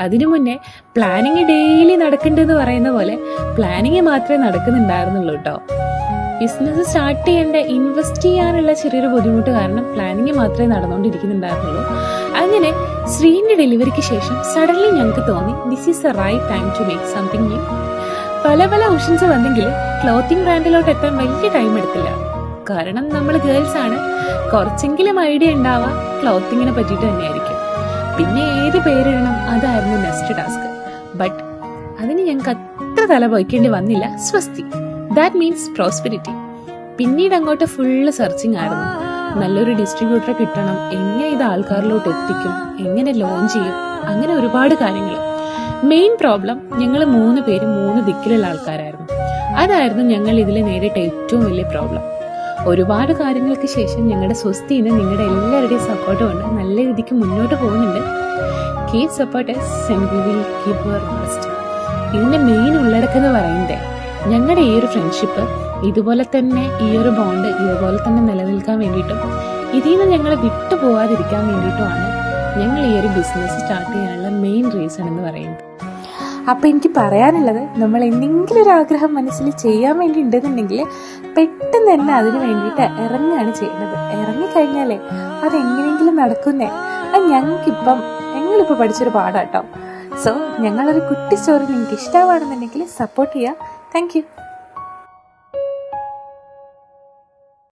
അതിനു മുന്നേ planning daily നടക്കണ്ടെന്ന് പറയുന്ന പോലെ പ്ലാനിങ് മാത്രമേ നടക്കുന്നുണ്ടായിരുന്നുള്ളൂ കേട്ടോ. ബിസിനസ് സ്റ്റാർട്ട് ചെയ്യേണ്ട ഇൻവെസ്റ്റ് ചെയ്യാനുള്ള ചെറിയൊരു ബുദ്ധിമുട്ട് കാരണം പ്ലാനിങ് മാത്രമേ നടന്നുകൊണ്ടിരിക്കുന്നുണ്ടായിരുന്നുള്ളൂ. അങ്ങനെ ശ്രീന്റെ ഡെലിവറിക്ക് ശേഷം സഡൻലി ഞങ്ങൾക്ക് തോന്നി this is the right time to make something new. പല ഓപ്ഷൻസ് വന്നെങ്കിലും ക്ലോത്തിങ് ബ്രാൻഡിലോട്ട് എത്താൻ വലിയ ടൈം എടുത്തില്ല. കാരണം നമ്മൾ ഗേൾസ് ആണ്, കുറച്ചെങ്കിലും ഐഡിയ ഉണ്ടാവാ ക്ലോത്തിങ്ങിനെ പറ്റിയിട്ട് തന്നെയായിരിക്കും. പിന്നെ ഏത് പേരിടണം അതായിരുന്നു നെക്സ്റ്റ് ടാസ്ക്. ബട്ട് അതിന് ഞങ്ങൾക്ക് അത്ര തല പോയിക്കേണ്ടി വന്നില്ല. സ്വസ്തി, ദാറ്റ് മീൻസ് പ്രോസ്പെരിറ്റി. പിന്നീട് അങ്ങോട്ട് ഫുള്ള് സെർച്ചിങ് ആയിരുന്നു. നല്ലൊരു ഡിസ്ട്രിബ്യൂട്ടറെ കിട്ടണം, എങ്ങനെ ഇത് ആൾക്കാരിലോട്ട് എത്തിക്കും, എങ്ങനെ ലോഞ്ച് ചെയ്യും, അങ്ങനെ ഒരുപാട് കാര്യങ്ങൾ. മെയിൻ പ്രോബ്ലം ഞങ്ങൾ 3 പേരും 3 ദിക്കിലുള്ള ആൾക്കാരായിരുന്നു. അതായിരുന്നു ഞങ്ങൾ ഇതിൽ നേരിട്ട ഏറ്റവും വലിയ പ്രോബ്ലം. ഒരുപാട് കാര്യങ്ങൾക്ക് ശേഷം ഞങ്ങളുടെ സ്വസ്തിന്ന് നിങ്ങളുടെ എല്ലാവരുടെയും സപ്പോർട്ട് കൊണ്ട് നല്ല രീതിക്ക് മുന്നോട്ട് പോകുന്നുണ്ട്. Keep support and we will keep your best. ഇതിന്റെ മെയിൻ ഉള്ളടക്കം എന്ന് പറയുന്നത് ഞങ്ങളുടെ ഈ ഒരു ഫ്രണ്ട്ഷിപ്പ് ഇതുപോലെ തന്നെ, ഈ ഒരു ബോണ്ട് ഇതുപോലെ തന്നെ നിലനിൽക്കാൻ വേണ്ടിയിട്ടും ഇതിൽ നിന്ന് ഞങ്ങൾ വിട്ടുപോകാതിരിക്കാൻ വേണ്ടിയിട്ടുമാണ് ഞങ്ങൾ ഈ ഒരു ബിസിനസ് സ്റ്റാർട്ട് ചെയ്യാനുള്ള മെയിൻ റീസൺ എന്ന് പറയുന്നത്. അപ്പം എനിക്ക് പറയാനുള്ളത്, നമ്മൾ എന്തെങ്കിലും ഒരു ആഗ്രഹം മനസ്സിൽ ചെയ്യാൻ വേണ്ടി ഉണ്ടെന്നുണ്ടെങ്കിൽ പെട്ടെന്ന് തന്നെ അതിന് വേണ്ടിയിട്ട് ഇറങ്ങുകയാണ് ചെയ്യേണ്ടത്. ഇറങ്ങിക്കഴിഞ്ഞാലേ അതെങ്ങനെയെങ്കിലും നടക്കുന്നേ. അത് ഞങ്ങളിപ്പോൾ പഠിച്ചൊരു പാടാട്ടോ. സോ ഞങ്ങളൊരു കുട്ടി സ്റ്റോറി നിങ്ങൾക്ക് ഇഷ്ടമാണെന്നുണ്ടെങ്കിൽ സപ്പോർട്ട് ചെയ്യുക. Thank you.